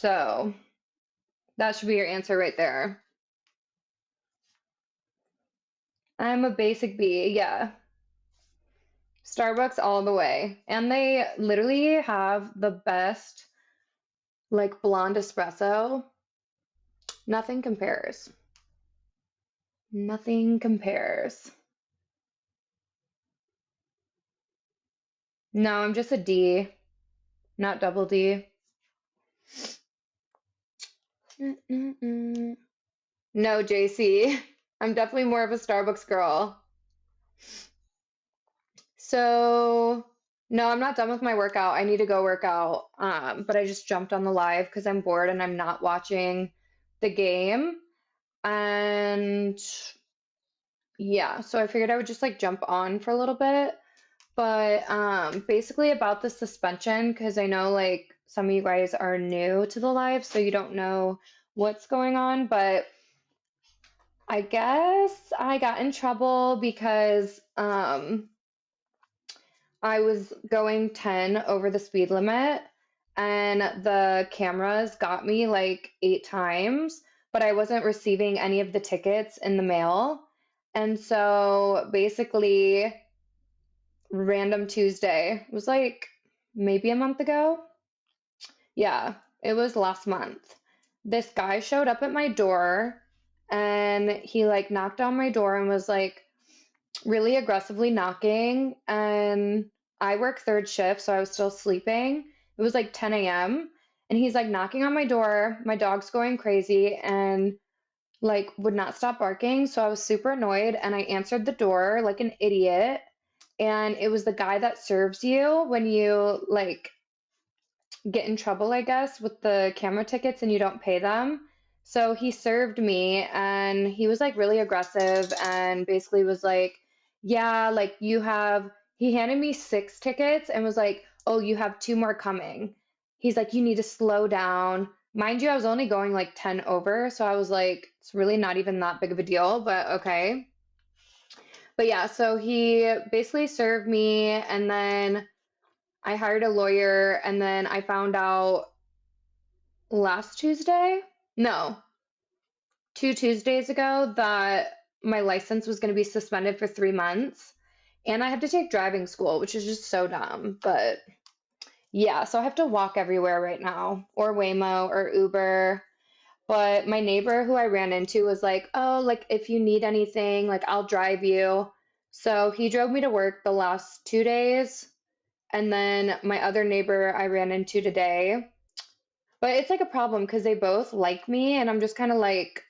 So that should be your answer right there. I'm a basic B, yeah. Starbucks all the way. And they literally have the best, like, blonde espresso. Nothing compares. Nothing compares. No, I'm just a D, not double D. Mm-mm-mm. No, JC. I'm definitely more of a Starbucks girl. So, no, I'm not done with my workout. I need to go work out. But I just jumped on the live because I'm bored and I'm not watching the game. And yeah, so I figured I would just like jump on for a little bit. But basically about the suspension, because I know like some of you guys are new to the live, so you don't know what's going on. But I guess I got in trouble because I was going 10 over the speed limit, and the cameras got me like 8 times, but I wasn't receiving any of the tickets in the mail. And so basically, random Tuesday, it was like maybe a month ago. Yeah, it was last month. This guy showed up at my door and he like knocked on my door and was like really aggressively knocking. And I work third shift, so I was still sleeping. It was like 10 a.m. And he's like knocking on my door. My dog's going crazy and like would not stop barking. So I was super annoyed and I answered the door like an idiot. And it was the guy that serves you when you like get in trouble, I guess, with the camera tickets and you don't pay them. So he served me and he was like really aggressive and basically was like, yeah, like he handed me 6 tickets and was like, oh, you have 2 more coming. He's like, you need to slow down. Mind you, I was only going like 10 over. So I was like, it's really not even that big of a deal, but okay. But yeah, so he basically served me and then I hired a lawyer and then I found out last Tuesday? No, 2 Tuesdays ago that my license was going to be suspended for 3 months. And I have to take driving school, which is just so dumb. But yeah, so I have to walk everywhere right now, or Waymo or Uber. But my neighbor who I ran into was like, oh, like if you need anything, like I'll drive you. So he drove me to work the last 2 days. And then my other neighbor I ran into today. But it's like a problem because they both like me, and I'm just kind of like,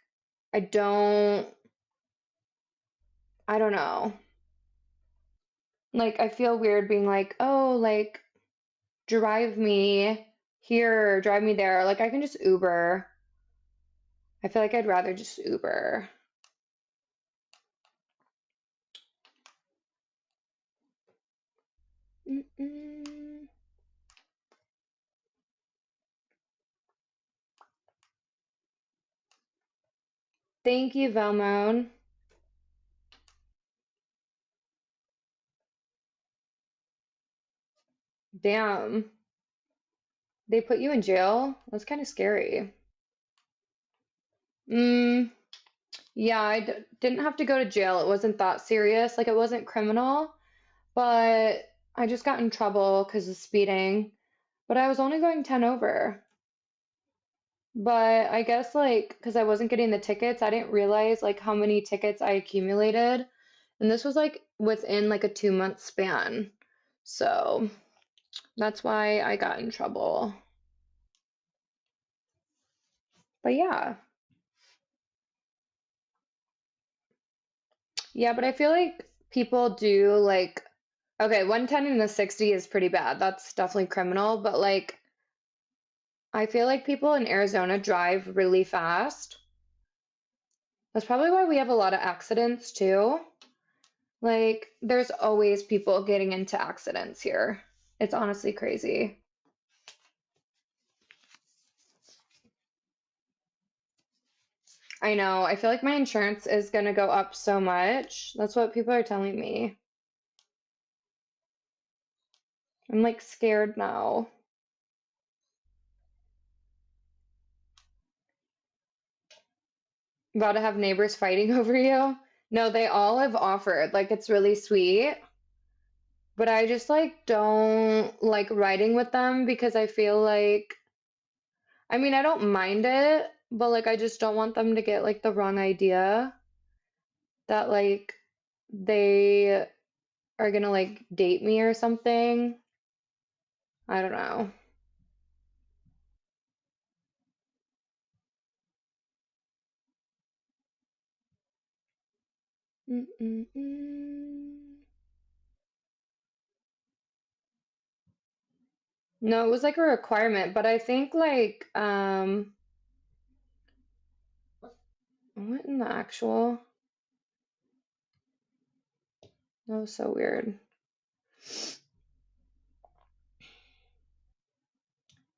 I don't, I don't know. Like, I feel weird being like, oh, like, drive me here, drive me there. Like, I can just Uber. I feel like I'd rather just Uber. Mm-mm. Thank you, Velmone. Damn. They put you in jail? That's kind of scary. Mm, yeah, didn't have to go to jail. It wasn't that serious. Like, it wasn't criminal, but I just got in trouble because of speeding. But I was only going 10 over. But I guess like because I wasn't getting the tickets, I didn't realize like how many tickets I accumulated. And this was like within like a 2 month span. So that's why I got in trouble. But yeah. Yeah, but I feel like people do like okay, 110 in the 60 is pretty bad. That's definitely criminal, but like I feel like people in Arizona drive really fast. That's probably why we have a lot of accidents too. Like, there's always people getting into accidents here. It's honestly crazy. I know. I feel like my insurance is going to go up so much. That's what people are telling me. I'm like scared now. About to have neighbors fighting over you? No, they all have offered. Like, it's really sweet. But I just like don't like riding with them because I feel like, I mean, I don't mind it, but like I just don't want them to get like the wrong idea that like they are gonna like date me or something. I don't know. Mm-mm-mm. No, it was like a requirement, but I think like what in the actual? That was so weird.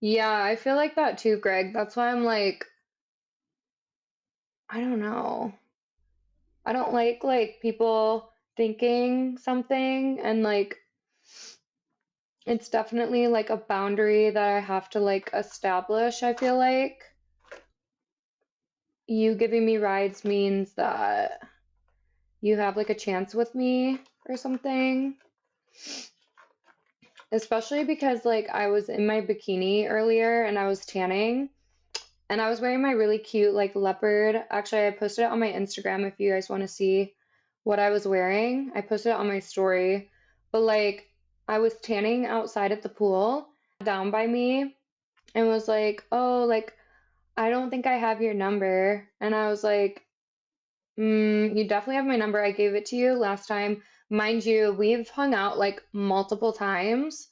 Yeah, I feel like that too, Greg. That's why I'm like, I don't know. I don't like people thinking something and like it's definitely like a boundary that I have to like establish, I feel like. You giving me rides means that you have like a chance with me or something. Especially because like I was in my bikini earlier and I was tanning and I was wearing my really cute like leopard. Actually, I posted it on my Instagram if you guys want to see what I was wearing. I posted it on my story. But like I was tanning outside at the pool down by me and was like, "Oh, like I don't think I have your number." And I was like, you definitely have my number. I gave it to you last time. Mind you, we've hung out like multiple times.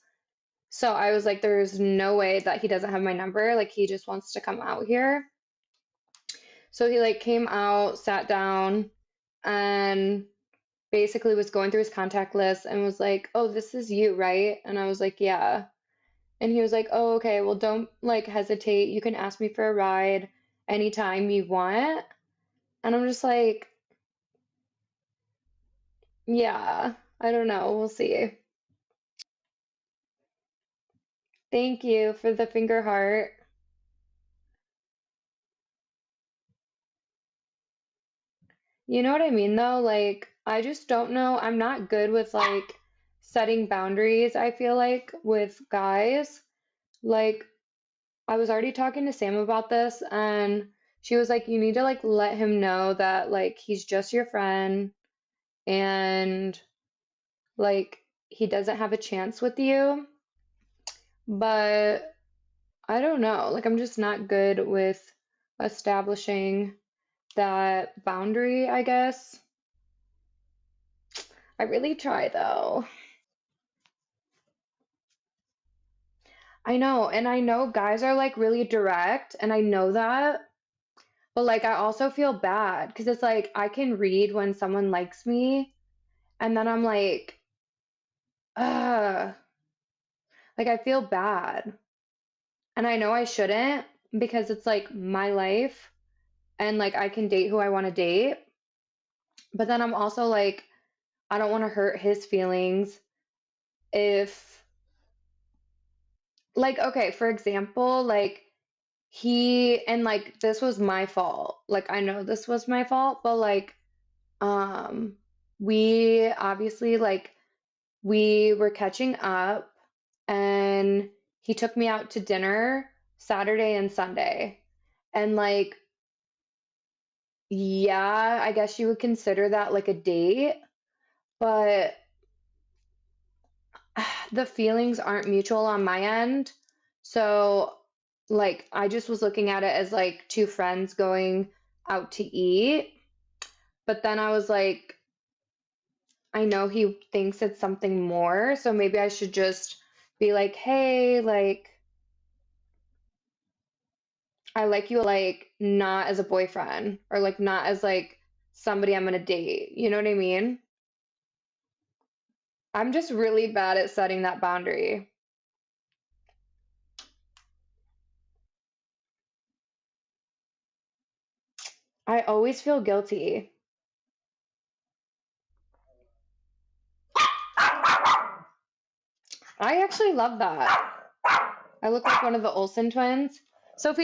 So I was like, there's no way that he doesn't have my number. Like he just wants to come out here. So he like came out, sat down, and basically was going through his contact list and was like, "Oh, this is you, right?" And I was like, "Yeah." And he was like, "Oh, okay. Well, don't like hesitate. You can ask me for a ride anytime you want." And I'm just like, "Yeah, I don't know. We'll see." Thank you for the finger heart. You know what I mean, though? Like, I just don't know. I'm not good with like setting boundaries, I feel like, with guys. Like, I was already talking to Sam about this, and she was like, you need to like let him know that like he's just your friend and like he doesn't have a chance with you. But I don't know. Like, I'm just not good with establishing that boundary, I guess. I really try though. I know, and I know guys are like really direct, and I know that, but like I also feel bad because it's like I can read when someone likes me, and then I'm like, ugh, like I feel bad. And I know I shouldn't because it's like my life, and like I can date who I want to date, but then I'm also like, I don't want to hurt his feelings if, like, okay, for example, like, and like this was my fault. Like I know this was my fault, but like Um, we obviously like we were catching up and he took me out to dinner Saturday and Sunday. And like, yeah, I guess you would consider that like a date, but the feelings aren't mutual on my end. So like I just was looking at it as like two friends going out to eat. But then I was like, I know he thinks it's something more, so maybe I should just be like, hey, like, I like you, like, not as a boyfriend or like not as like somebody I'm gonna date. You know what I mean? I'm just really bad at setting that boundary. I always feel guilty. I actually love that. I look like one of the Olsen twins. Sophie,